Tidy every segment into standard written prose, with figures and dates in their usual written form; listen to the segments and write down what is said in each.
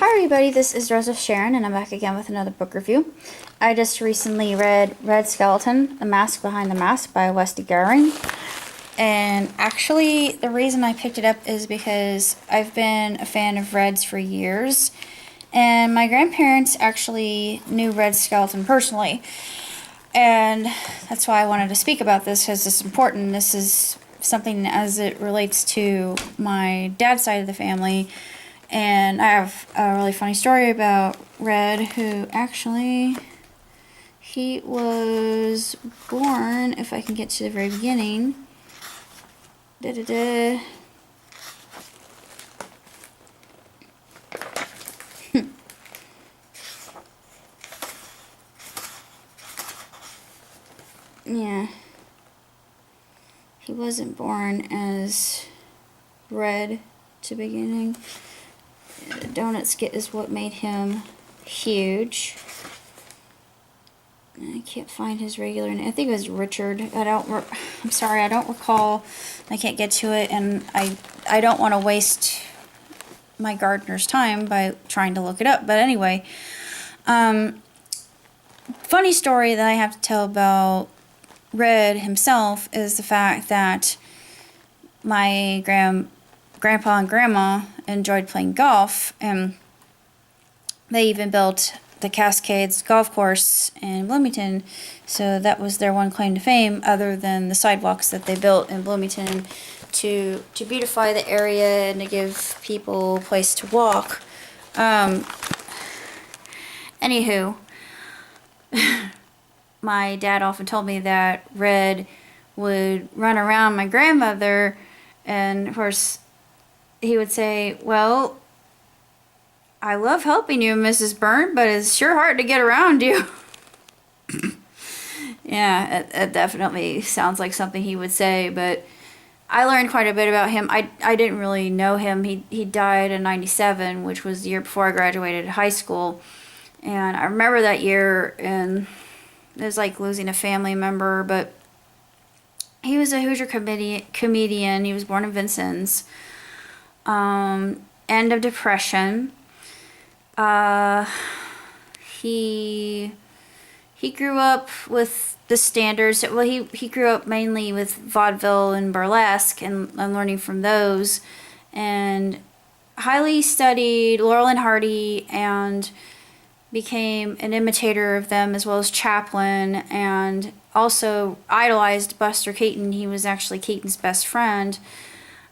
Hi everybody, this is Rose of Sharon, and I'm back again with another book review. I just recently read Red Skelton, The Mask Behind the Mask by Westy Goering. And actually, the reason I picked it up is because I've been a fan of Reds for years. And my grandparents actually knew Red Skelton personally. And that's why I wanted to speak about this, because it's important. This is something as it relates to my dad's side of the family. And I have a really funny story about Red, who actually, he was born, if I can get to the very beginning. Yeah. He wasn't born as Red to beginning. The donut skit is what made him huge. I can't find his regular name. I think it was Richard. I'm sorry, I don't recall. I can't get to it, and I don't want to waste my gardener's time by trying to look it up. But anyway, funny story that I have to tell about Red himself is the fact that my grandpa and grandma enjoyed playing golf, and they even built the Cascades golf course in Bloomington, so that was their one claim to fame, other than the sidewalks that they built in Bloomington to beautify the area and to give people a place to walk. Anywho, my dad often told me that Red would run around my grandmother, and of course he would say, "Well, I love helping you, Mrs. Byrne, but it's sure hard to get around you." Yeah, it definitely sounds like something he would say, but I learned quite a bit about him. I didn't really know him. He died in '97, which was the year before I graduated high school. And I remember that year, and it was like losing a family member, but he was a Hoosier comedian. He was born in Vincinnes. End of Depression. He grew up with the standards. Well, he grew up mainly with vaudeville and burlesque and learning from those, and highly studied Laurel and Hardy and became an imitator of them, as well as Chaplin, and also idolized Buster Keaton. He was actually Keaton's best friend.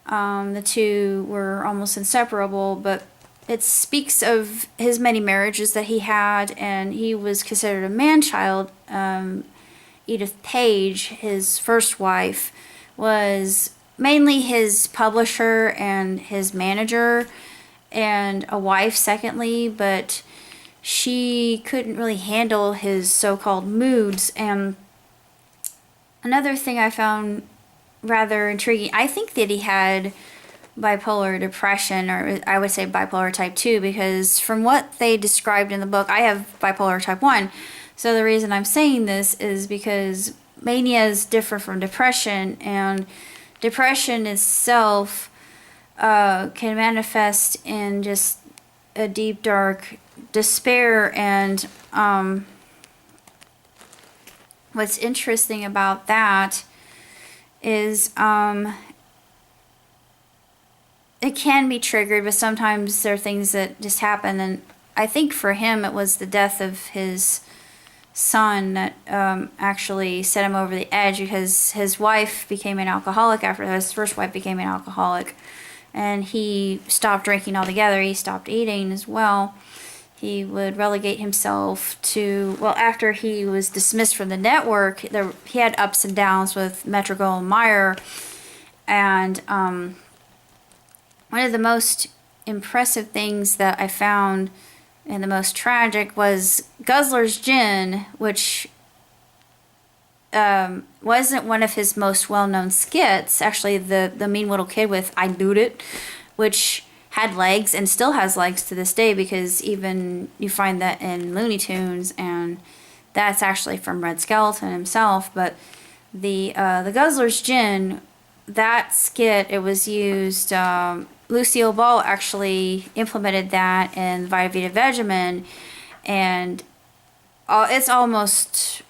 The two were almost inseparable, but it speaks of his many marriages that he had, and he was considered a man-child. Edith Page, his first wife, was mainly his publisher and his manager, and a wife secondly, but she couldn't really handle his so-called moods. And another thing I found rather intriguing, I think that he had bipolar depression, or I would say bipolar type 2, because from what they described in the book, I have bipolar type 1. So the reason I'm saying this is because manias differ from depression, and depression itself can manifest in just a deep, dark despair. And what's interesting about that is it can be triggered, but sometimes there are things that just happen. And I think for him it was the death of his son that actually set him over the edge, because his wife became an alcoholic after that. His first wife became an alcoholic, and he stopped drinking altogether. He stopped eating as well. He would relegate himself to, well, after he was dismissed from the network, he had ups and downs with Metro-Goldwyn-Mayer, and one of the most impressive things that I found, and the most tragic, was Guzzler's Gin, which wasn't one of his most well-known skits. Actually, the mean little kid with "I Doot It," which had legs and still has legs to this day, because even you find that in Looney Tunes, and that's actually from Red Skelton himself. But the Guzzler's Gin, that skit, it was used Lucille Ball actually implemented that in Vita Vita Vegemin, and it's almost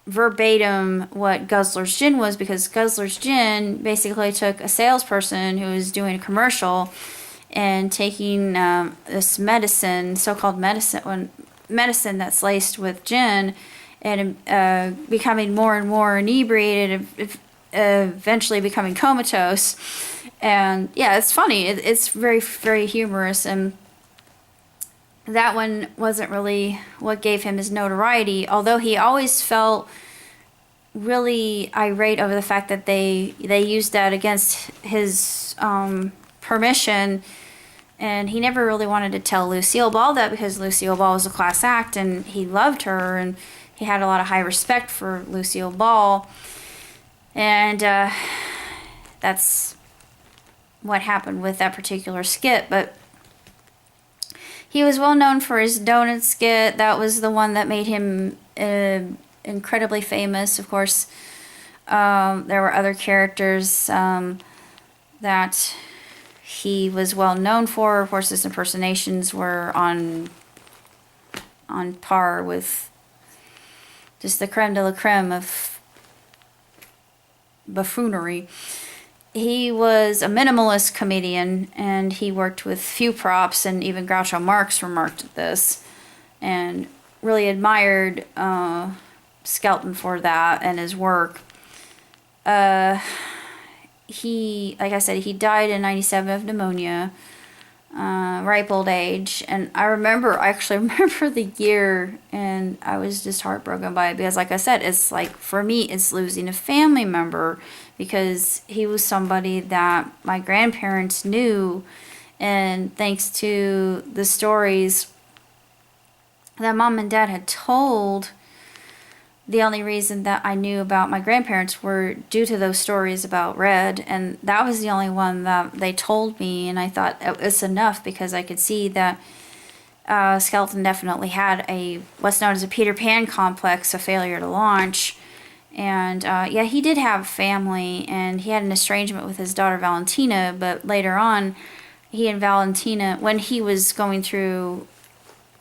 verbatim what Guzzler's Gin was, because Guzzler's Gin basically took a salesperson who was doing a commercial and taking this medicine, so-called medicine that's laced with gin, and becoming more and more inebriated, eventually becoming comatose. And yeah, it's funny. It's very, very humorous, and that one wasn't really what gave him his notoriety, although he always felt really irate over the fact that they used that against his permission, and he never really wanted to tell Lucille Ball that, because Lucille Ball was a class act and he loved her, and he had a lot of high respect for Lucille Ball, and that's what happened with that particular skit. But he was well known for his donut skit. That was the one that made him incredibly famous. Of course, there were other characters that he was well known for. Of course, his impersonations were on par with just the creme de la creme of buffoonery. He was a minimalist comedian, and he worked with few props, and even Groucho Marx remarked at this and really admired Skelton for that and his work. He, like I said, he died in 97 of pneumonia, ripe old age, and I actually remember the year, and I was just heartbroken by it, because like I said, it's like, for me, it's losing a family member, because he was somebody that my grandparents knew, and thanks to the stories that Mom and Dad had told, the only reason that I knew about my grandparents were due to those stories about Red, and that was the only one that they told me, and I thought it's enough, because I could see that Skelton definitely had what's known as a Peter Pan complex, a failure to launch. And yeah, he did have family, and he had an estrangement with his daughter Valentina, but later on, he and Valentina, when he was going through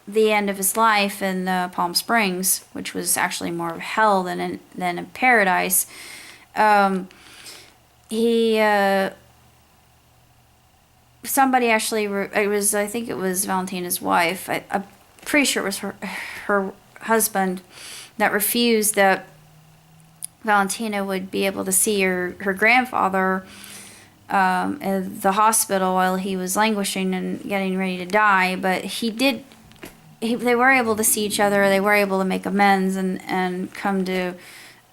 the end of his life in Palm Springs, which was actually more of hell than a paradise, somebody actually, I think it was Valentina's wife, I'm pretty sure it was her husband, that refused that Valentina would be able to see her grandfather at the hospital while he was languishing and getting ready to die. But they were able to see each other. They were able to make amends and come to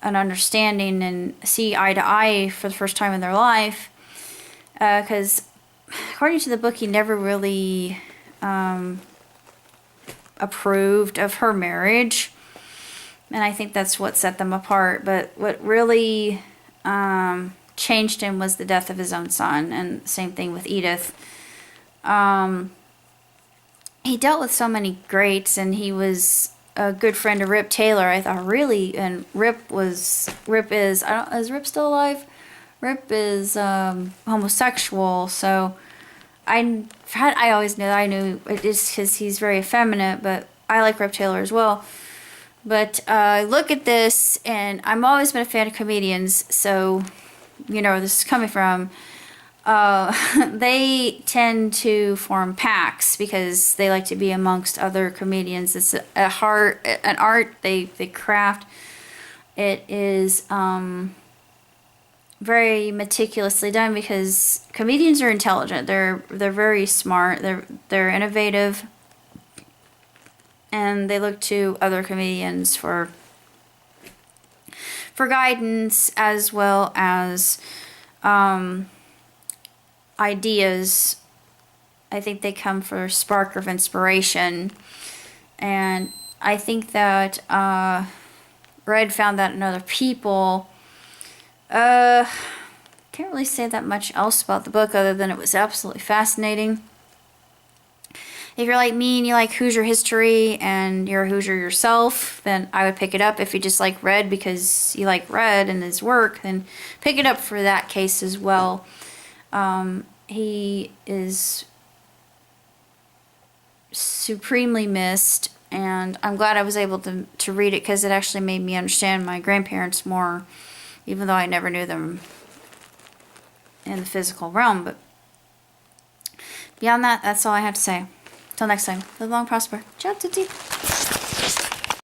an understanding and see eye to eye for the first time in their life. Because according to the book, he never really approved of her marriage. And I think that's what set them apart. But what really changed him was the death of his own son. And same thing with Edith. He dealt with so many greats, and he was a good friend of Rip Taylor. I thought really, and Rip is, is Rip still alive? Rip is homosexual, so I always knew that. I knew it is because he's very effeminate, but I like Rip Taylor as well. But look at this, and I've always been a fan of comedians, so you know where this is coming from. They tend to form packs because they like to be amongst other comedians. It's an art they craft. It is very meticulously done, because comedians are intelligent. They're very smart. They're innovative, and they look to other comedians for guidance, as well as ideas. I think they come for a spark of inspiration, and I think that Red found that in other people. Can't really say that much else about the book other than it was absolutely fascinating. If you're like me and you like Hoosier history and you're a Hoosier yourself, then I would pick it up. If you just like Red because you like Red and his work, then pick it up for that case as well. he is supremely missed, and I'm glad I was able to read it because it actually made me understand my grandparents more, even though I never knew them in the physical realm. But beyond that, that's all I have to say. Till next time, live long, prosper. Ciao, tutti.